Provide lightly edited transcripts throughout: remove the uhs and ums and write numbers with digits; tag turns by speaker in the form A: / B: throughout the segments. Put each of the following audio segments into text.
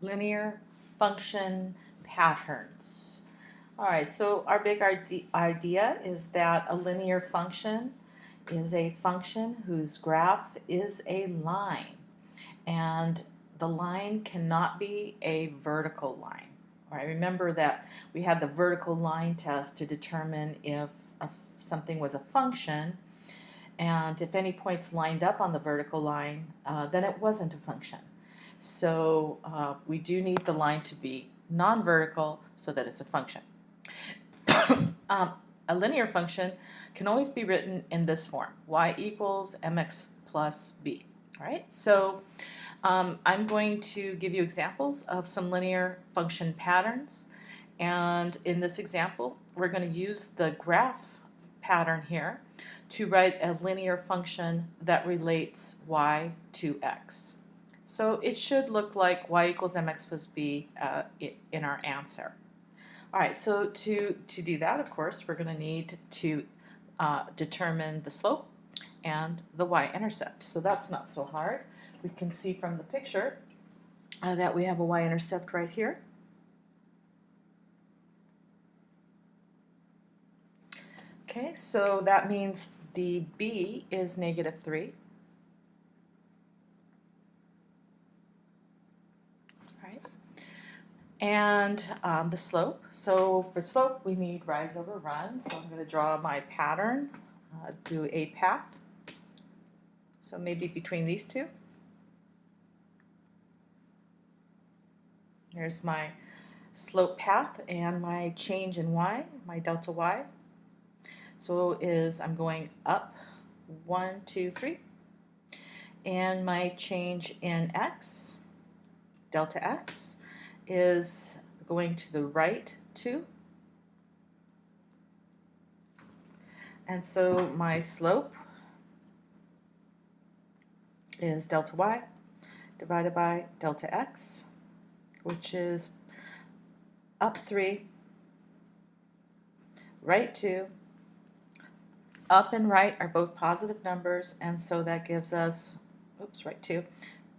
A: linear function patterns. All right, so our big idea is that a linear function is a function whose graph is a line, and the line cannot be a vertical line. All right, remember that we had the vertical line test to determine if something was a function, and if any points lined up on the vertical line, then it wasn't a function. So we do need the line to be non-vertical so that it's a function. A linear function can always be written in this form: y equals mx plus b. All right, so I'm going to give you examples of some linear function patterns, and in this example we're going to use the graph pattern here to write a linear function that relates y to x. So it should look like y equals mx plus b in our answer. All right, so to do that, of course, we're going to need to determine the slope and the y-intercept. So that's not so hard. We can see from the picture that we have a y-intercept right here. Okay, so that means the b is -3. Right? And the slope. So for slope, we need rise over run. So I'm going to draw my pattern, do a path. So maybe between these two. There's my slope path and my change in y, my delta y. So I'm going up 1, 2, 3. And my change in x, delta x, is going to the right 2. And so my slope is delta y divided by delta x, which is up 3, right 2. Up and right are both positive numbers, and so that gives us, right 2,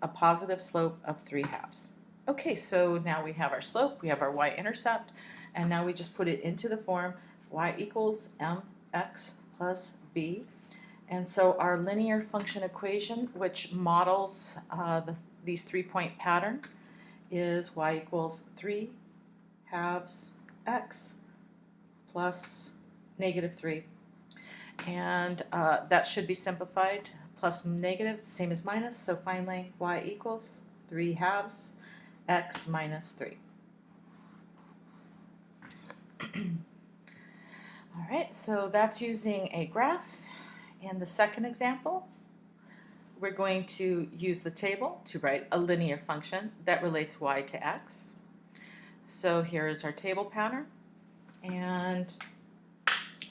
A: a positive slope of 3/2. Okay, so now we have our slope, we have our y-intercept, and now we just put it into the form y equals mx plus b. And so our linear function equation, which models these 3-point pattern, is y equals 3/2 x plus -3. And that should be simplified. Plus negative, same as minus, so finally y equals 3/2 x minus 3. All right, so that's using a graph. In the second example, we're going to use the table to write a linear function that relates y to x. So here is our table pattern. And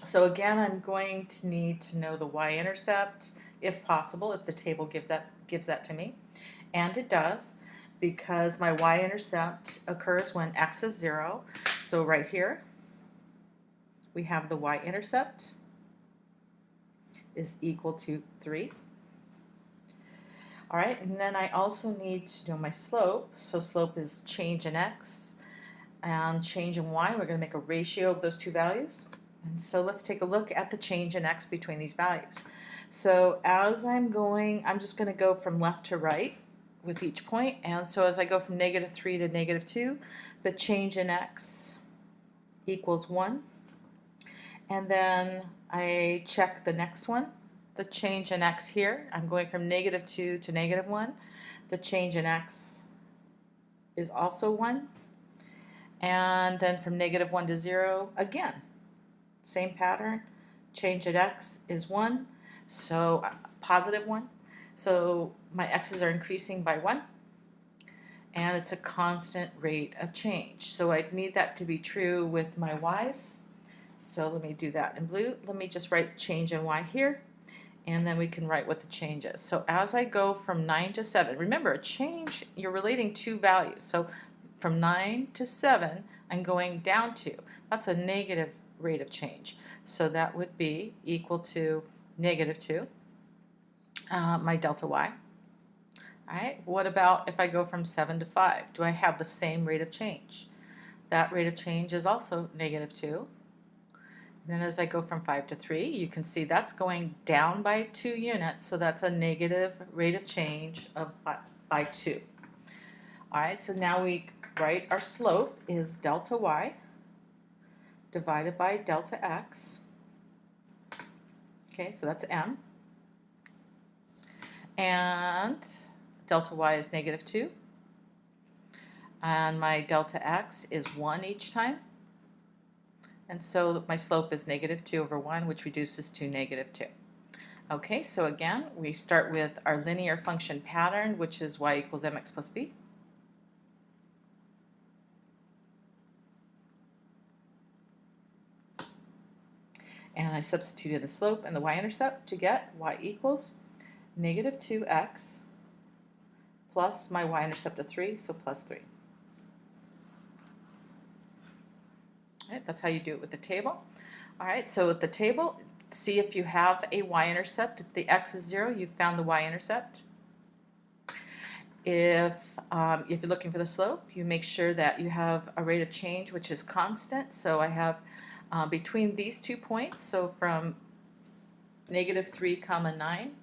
A: so again, I'm going to need to know the y-intercept, if possible, if the table gives that to me. And it does, because my y-intercept occurs when x is 0. So right here, we have the y-intercept is equal to 3. All right, and then I also need to know my slope. So slope is change in x and change in y. We're going to make a ratio of those two values. And so let's take a look at the change in x between these values. So as I'm just going to go from left to right with each point. And so as I go from -3 to -2, the change in x equals 1. And then I check the next one, the change in x here. I'm going from -2 to -1. The change in x is also 1. And then from -1 to 0, again, same pattern. Change in x is 1, so positive 1. So my x's are increasing by 1, and it's a constant rate of change. So I need that to be true with my y's. So let me do that in blue. Let me just write change in y here, and then we can write what the change is. So as I go from 9 to 7, remember, a change, you're relating two values. So from 9 to 7, I'm going down 2. That's a negative rate of change. So that would be equal to -2, my delta y. All right, what about if I go from 7 to 5? Do I have the same rate of change? That rate of change is also -2. Then as I go from 5 to 3, you can see that's going down by 2 units, so that's a negative rate of change of by 2. All right, so now we write our slope is delta y divided by delta x. Okay, so that's m. And delta y is -2. And my delta x is 1 each time. And so my slope is -2/1, which reduces to -2. Okay, so again, we start with our linear function pattern, which is y equals mx plus b. And I substituted the slope and the y-intercept to get y equals -2x plus my y-intercept of 3, so plus 3. All right, that's how you do it with the table. All right, so with the table, see if you have a y-intercept. If the x is 0, you've found the y-intercept. If you're looking for the slope, you make sure that you have a rate of change which is constant. So I have between these 2 points, so from -3, 9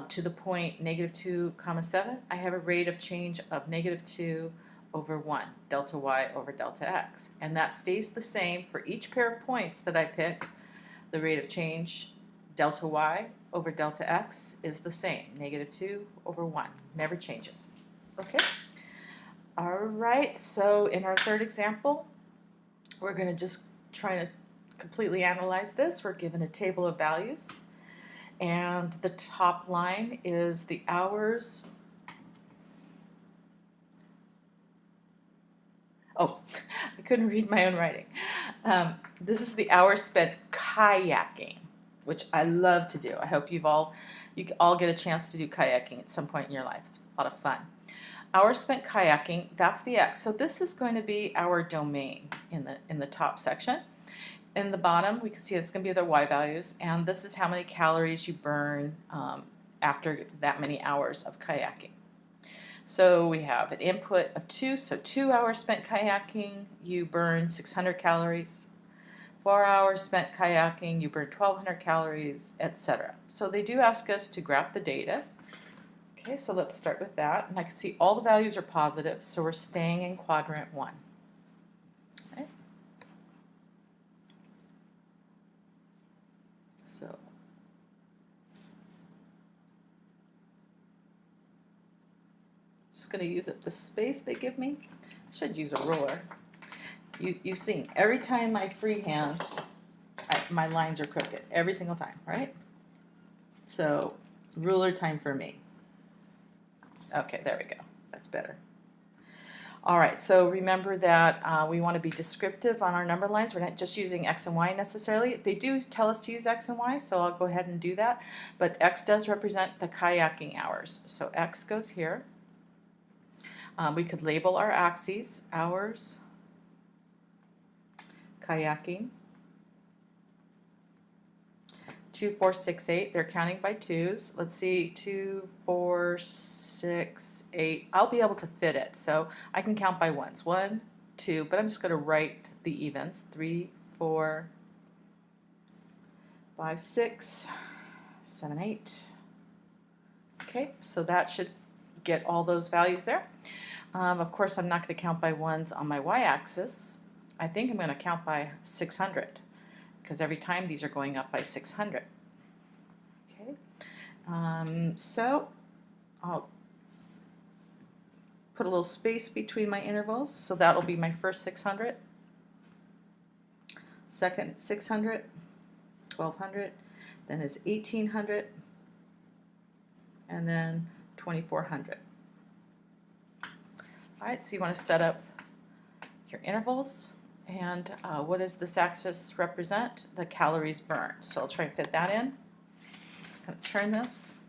A: to the point -2, 7, I have a rate of change of -2/1, delta y over delta x. And that stays the same for each pair of points that I pick. The rate of change, delta y over delta x, is the same, -2/1, never changes. Okay? All right, so in our third example, we're going to just try to completely analyze this. We're given a table of values, and the top line is the hours. Oh, I couldn't read my own writing. This is the hours spent kayaking, which I love to do. I hope you all get a chance to do kayaking at some point in your life. It's a lot of fun. Hours spent kayaking, that's the x. So this is going to be our domain in the top section. In the bottom, we can see it's going to be the y values, and this is how many calories you burn after that many hours of kayaking. So we have an input of 2, so 2 hours spent kayaking, you burn 600 calories. 4 hours spent kayaking, you burn 1,200 calories, etc. So they do ask us to graph the data. Okay, so let's start with that. And I can see all the values are positive, so we're staying in quadrant 1. Okay. So just going to use up the space they give me. I should use a ruler. You've seen, every time I freehand, my lines are crooked, every single time, right? So ruler time for me. Okay, there we go. That's better. All right, so remember that we want to be descriptive on our number lines. We're not just using x and y necessarily. They do tell us to use x and y, so I'll go ahead and do that. But x does represent the kayaking hours. So x goes here. We could label our axes, hours, kayaking. 2, 4, 6, 8. They're counting by twos. Let's see, 2, 4, 6, 8. I'll be able to fit it, so I can count by ones. 1, 2, but I'm just going to write the evens. 3, 4, 5, 6, 7, 8. Okay, so that should get all those values there. Of course, I'm not going to count by ones on my y-axis. I think I'm going to count by 600. Because every time these are going up by 600. Okay, so I'll put a little space between my intervals, so that'll be my first 600, second 600, 1200, then is 1800, and then 2400. All right, so you want to set up your intervals. And what does this axis represent? The calories burned. So I'll try and fit that in. Just going to turn this.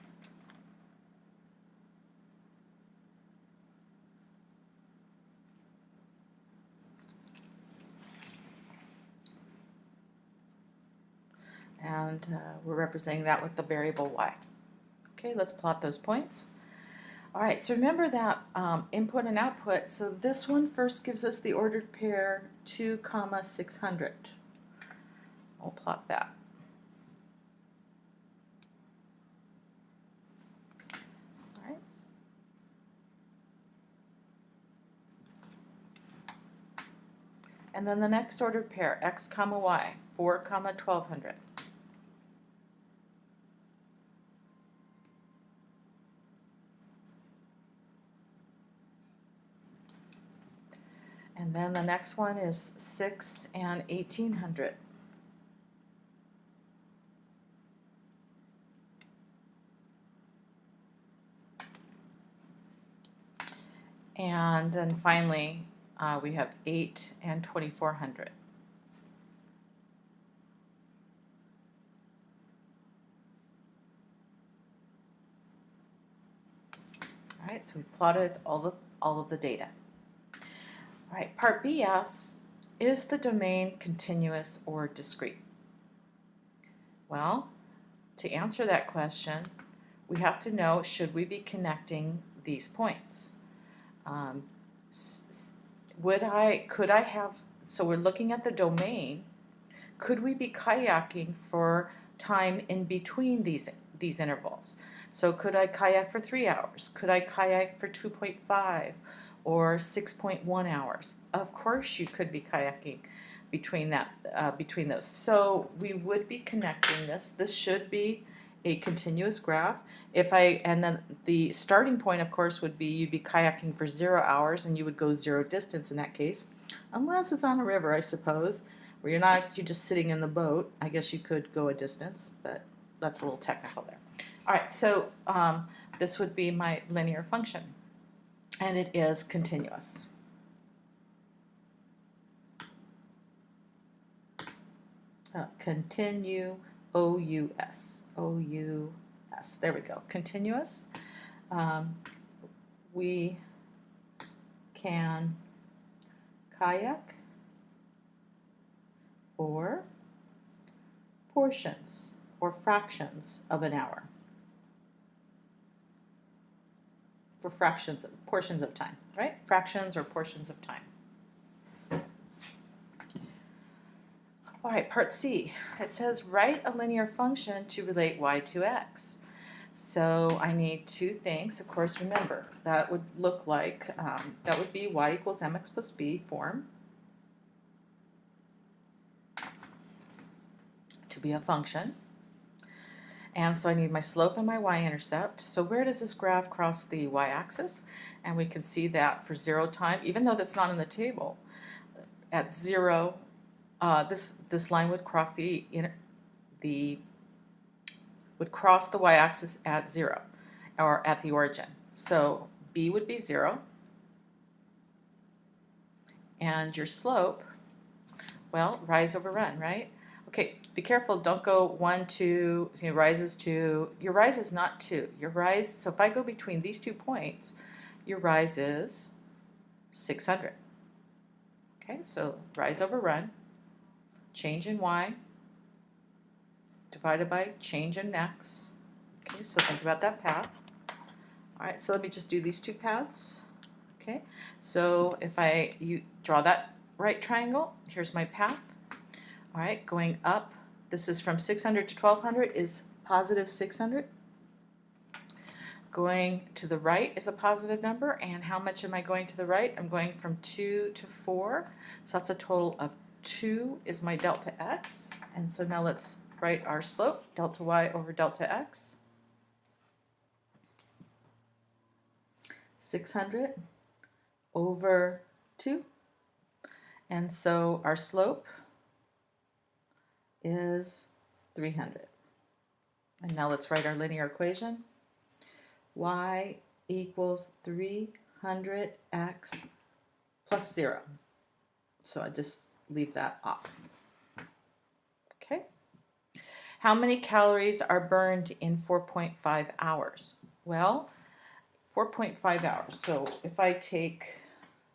A: And we're representing that with the variable y. Okay, let's plot those points. All right, so remember that input and output. So this one first gives us the ordered pair 2, 600. We'll plot that. All right. And then the next ordered pair, x, y, 4, 1200. And then the next one is 6 and 1800. And then finally, we have 8 and 2400. All right, so we plotted all of the data. All right, part B asks, is the domain continuous or discrete? Well, to answer that question, we have to know, should we be connecting these points? Could I have, so we're looking at the domain, could we be kayaking for time in between these intervals? So could I kayak for 3 hours? Could I kayak for 2.5 or 6.1 hours? Of course you could be kayaking between those. So we would be connecting this. This should be a continuous graph. And then the starting point, of course, would be you'd be kayaking for 0 hours and you would go 0 distance in that case, unless it's on a river, I suppose, where you're just sitting in the boat. I guess you could go a distance, but that's a little technical there. All right, so this would be my linear function, and it is continuous. Continue, O-U-S, O-U-S, there we go, continuous. We can kayak for portions or fractions of an hour. For portions of time, right? Fractions or portions of time. All right, part C. It says write a linear function to relate y to x. So I need two things. Of course, remember, that would look like, that would be y equals mx plus b form to be a function. And so I need my slope and my y-intercept. So where does this graph cross the y-axis? And we can see that for 0 time, even though that's not in the table, at 0, this line would cross the y-axis at 0, or at the origin. So b would be 0, and your slope, well, rise over run, right? Okay, be careful, don't go 1, 2, your rise is not 2. Your rise, so if I go between these 2 points, your rise is 600. Okay, so rise over run, change in y, divided by change in x. Okay, so think about that path. All right, so let me just do these 2 paths. Okay, so if you draw that right triangle, here's my path. All right, going up, this is from 600 to 1200 is positive 600. Going to the right is a positive number, and how much am I going to the right? I'm going from 2 to 4, so that's a total of 2 is my delta x. And so now let's write our slope, delta y over delta x. 600 over 2. And so our slope is 300. And now let's write our linear equation. Y equals 300x plus 0. So I just leave that off. Okay. How many calories are burned in 4.5 hours? Well, 4.5 hours. So if I take,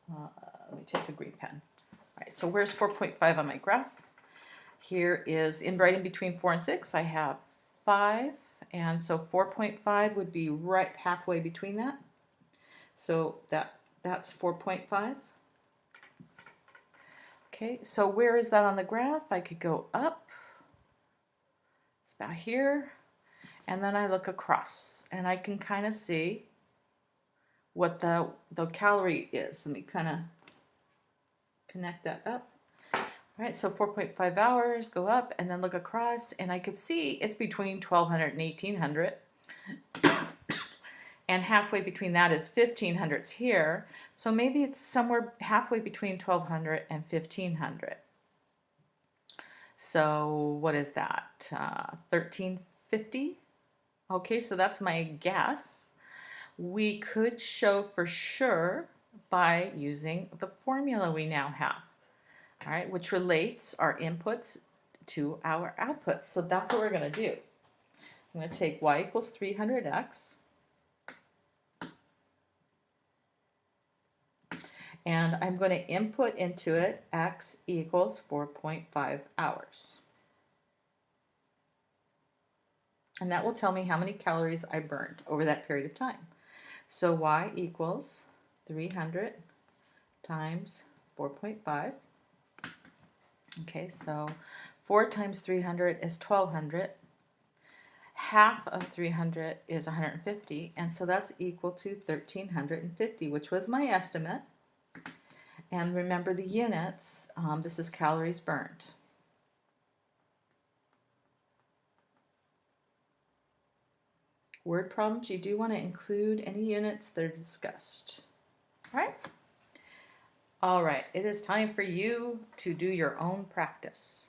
A: let me take a green pen. All right, so where's 4.5 on my graph? Here is, right in between 4 and 6, I have 5, and so 4.5 would be right halfway between that. So that's 4.5. Okay, so where is that on the graph? I could go up. It's about here. And then I look across and I can kind of see what the calorie is. Let me kind of connect that up. All right, so 4.5 hours, go up and then look across, and I could see it's between 1200 and 1800. And halfway between that is 1500's here. So maybe it's somewhere halfway between 1200 and 1500. So what is that? 1350? Okay, so that's my guess. We could show for sure by using the formula we now have, all right, which relates our inputs to our outputs. So that's what we're going to do. I'm going to take y equals 300x, and I'm going to input into it x equals 4.5 hours. And that will tell me how many calories I burned over that period of time. So y equals 300 times 4.5. Okay, so 4 times 300 is 1200. Half of 300 is 150, and so that's equal to 1350, which was my estimate. And remember the units, this is calories burned. Word problems, you do want to include any units that are discussed. All right, it is time for you to do your own practice.